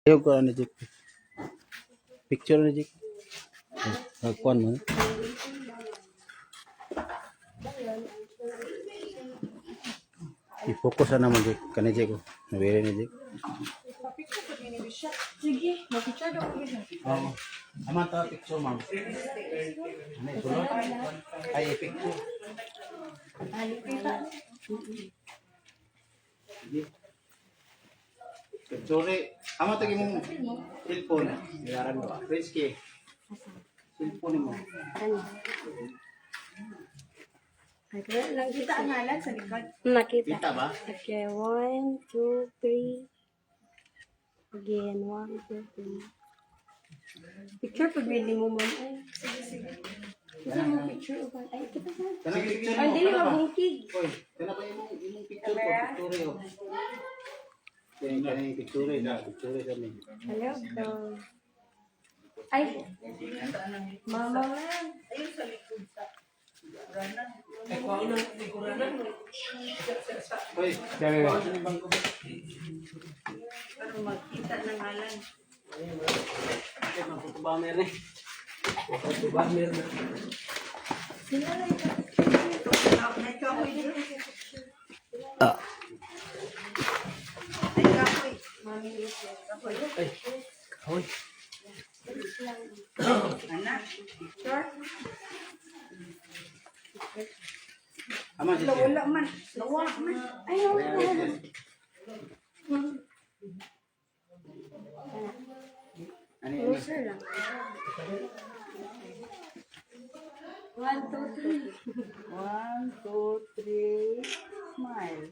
Ayaw ko ano, Jik. Picture na, Jik. Nagkuhan mo. I-focus na naman, Jik. Kani, Jik. Nabili ni Jik. Sige, mag-picture daw ko siya. Oo. Aman ta picture, ma'am. Ano, sulod? Ay, picture. Kita. Picture. Ama tagi mong cellphone. Ilaran mo. Prince K. Cellphone mo. Lang kita ang ngalan sa likod. Nakita. Kita ba? Okay, 1, 2, 3. Again, 1, 2, 3. Picture pag hindi mo man. Ay, sige. Gusto mo picture o ba? Ay, kita na. Kanang picture mo. Ay, dili Kana ba? mabungkig. Oy, kana ba imong picture ko? Picture yo. Kani picture na, picture kami. Hello, go. Ay, mama man. Oy, dami ba? Para magkita ng ngalan. Sila lang yung nagkakoy dito. Nagkakoy. Mami, nagkakoy. Oy. Anak. Sure? Ama si Wala man. Nawa man. Ayaw na. Ani Closer lang. 1, 2, 3. 1, 2, 3. Smile.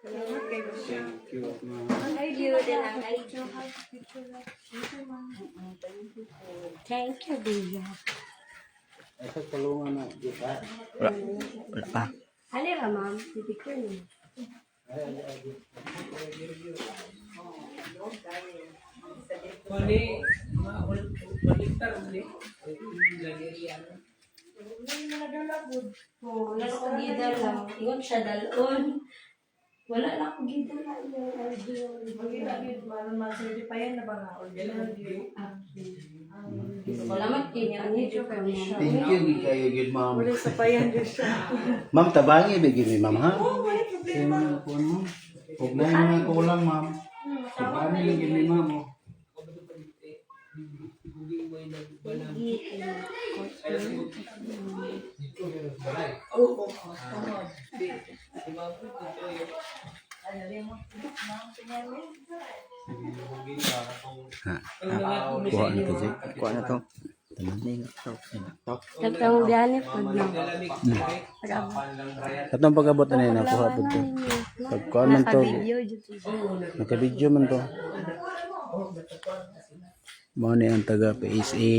Salamat kay Bishop. thank you, ma'am. Ay, view din ang ay. Thank you, Bia. Ay, sa tulungan na, di ba? Wala pa. Halika, ma'am. Pipicture niyo. Oh, wala ko gidal lang. Ingon siya dalon. Wala na ako gidal lang. Certify na ba nga? Original view. Salamat kini ang video ka niya. Thank you, di kayo, good ma'am. Wala sa payan din siya. Ma'am, tabangi, bigyan mi, ma'am, ha? Oo, wala problema. Huwag na yung mga kulang, ma'am. Tabangi, bigyan mi, ma'am, oh. Kuha na to, Jake. Kuha na to. Tatang biyahe pag na. Katong pag-abot na nila, nakuha po to. Pagkuha man to, Naka-video dito. naka-video man to. Mga na ang taga PSA.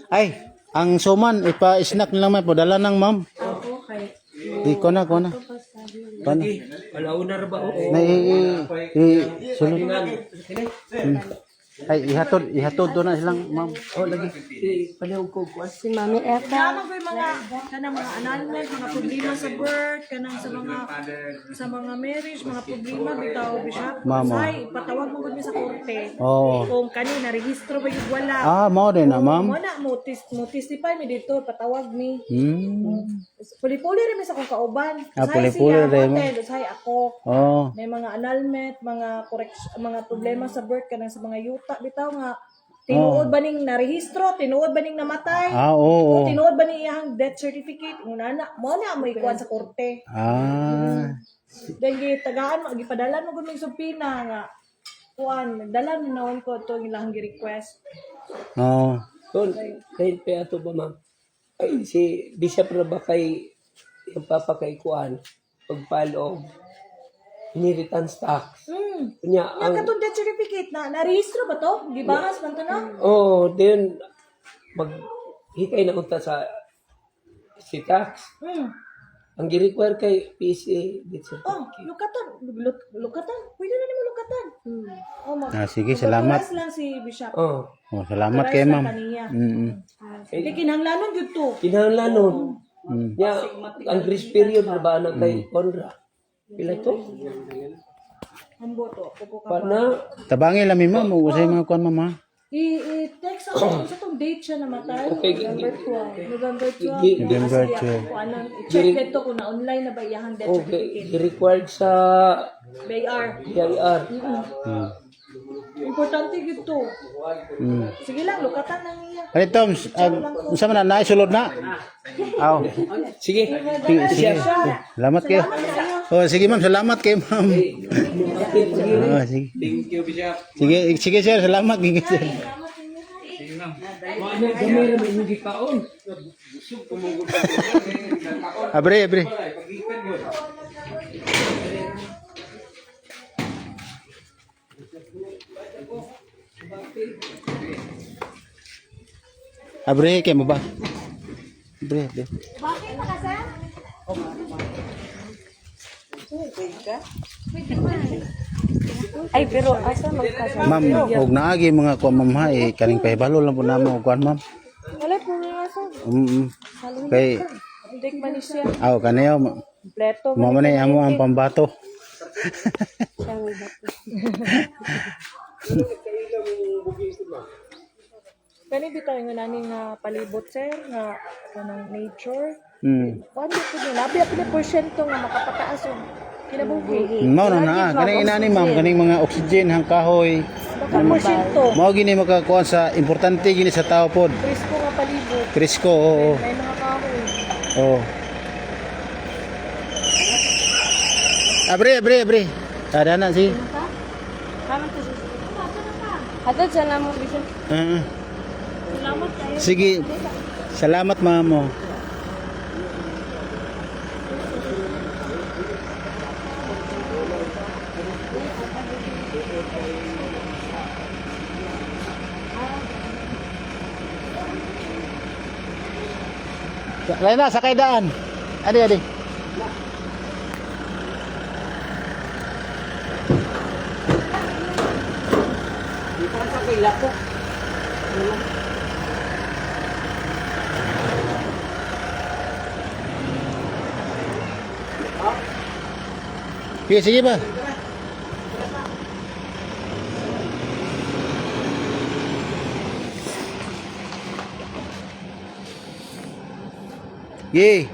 Ay, ang suman, ipa-snack na lang man po. Dala nang, ma'am. Ako kay Iko na, ko na. Paano? Alauna ra ba? Na sulod. Ay, ihatod to na silang, ma'am. Oh, lagi. Palihog ko kuan. si Mami Eka. Tama ba yung kanang mga annulment, mga problema sa birth, kanang sa mga marriage, mga problema bitaw Bishop. Mama. Say, patawag mo gud mi sa korte. Oo. Kung kanina rehistro ba yung wala. Ah, mao din na, ma'am. Mo na mo testify mi dito, patawag mi. Puli-puli rin mi sa akong kauban. Ah, Say puli-puli siya, rin mo. hotel, say ako. Oh. May mga annulment, mga mga problema sa birth kanang sa mga yuta bitaw nga tinuod ba ning narehistro, tinuod ba ning namatay, Ah, o oo. tinuod ba ning iyang death certificate, una na mo na mo ikuan sa korte. Ah. Then gitagaan mo gipadala mo gud mig subpina nga kuan, dala na nawon ko to ilang gi-request. Oh. Kon, kahit pa ato ba ma'am? Ay, si Bishop ra ba kay yung papa kay kuan pagpalog inheritance tax. Kunya Ang ang katong death certificate na narehistro ba to? Gibahas man to na? oh, then mag hikay na unta sa si tax. Ang gi-require kay PCA death Oh, certificate. lukatan. Pwede na nimo lukatan. Oh, Ah, sige, salamat. Authorize lang si Bishop. Oh, Oh, salamat kay ma'am. Kaniya. Mm. Hindi kinahanglanon gyud to. kinahanglanon. Nya, ang grace period na ba na kay Conra? Pila to? Ang boto, kuko ka pa. Pana, Tabangi lang mi ma'am, usay mga kuan ma'am ha. I-text ako sa tong date siya namatay. Okay, November 12. November 12. November 12. Kung anong, i-check dito kung na-online na ba iyang death okay, certificate. required sa BIR. BIR. Importante gito. Sige lang, lukatan lang niya. Ano Toms, unsa man na naisulod na? Aw. Sige. Sige. Salamat kayo. Oh, sige ma'am, salamat kayo ma'am. Oh, sige. Thank you, Bishop. Sige sir, salamat gid sir. Ano gamay ra may gikaon? Abre. Abre kay mo ba? Abre. Ay, pero asa magkasal? Ma'am, og naagi mga kuan ma'am ha, kaning pahibalo lang po namo og kuan ma'am. Wala po nga asa. Kay Hindi man ni siya. aw kanayo Kompleto. mo man ay amo ang pambato. Kani bitaw nga nani nga palibot sir nga kanang nature. Paano ko din? Labi apil porsyento nga makapataas yung kinabuhi. Mao na kaning inani ma'am, kaning mga oxygen hang kahoy. Bakal porsyento. Mao gini makakuan sa importante gini sa tao pod. Presko nga palibot. Presko, oo. May mga kahoy. Oo. Abre. Ada na si. Haman to siya. Hatod siya na mo, Bishop. Salamat kayo. Sige. Salamat ma'am. Lain na, sakay daan. Adi. Sige ba? Ye.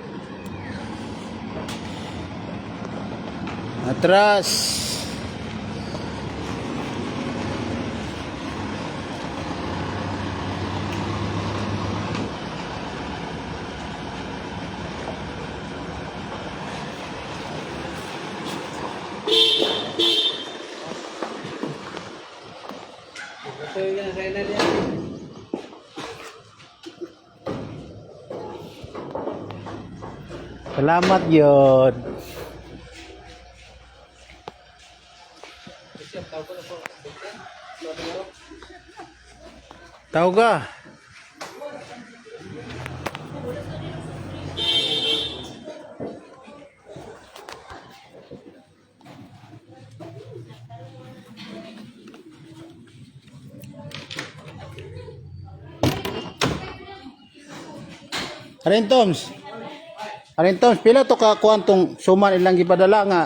Atras. Salamat yun. Tahu ka? Arin Toms, pila to ka kuantong suman ilang gipadala nga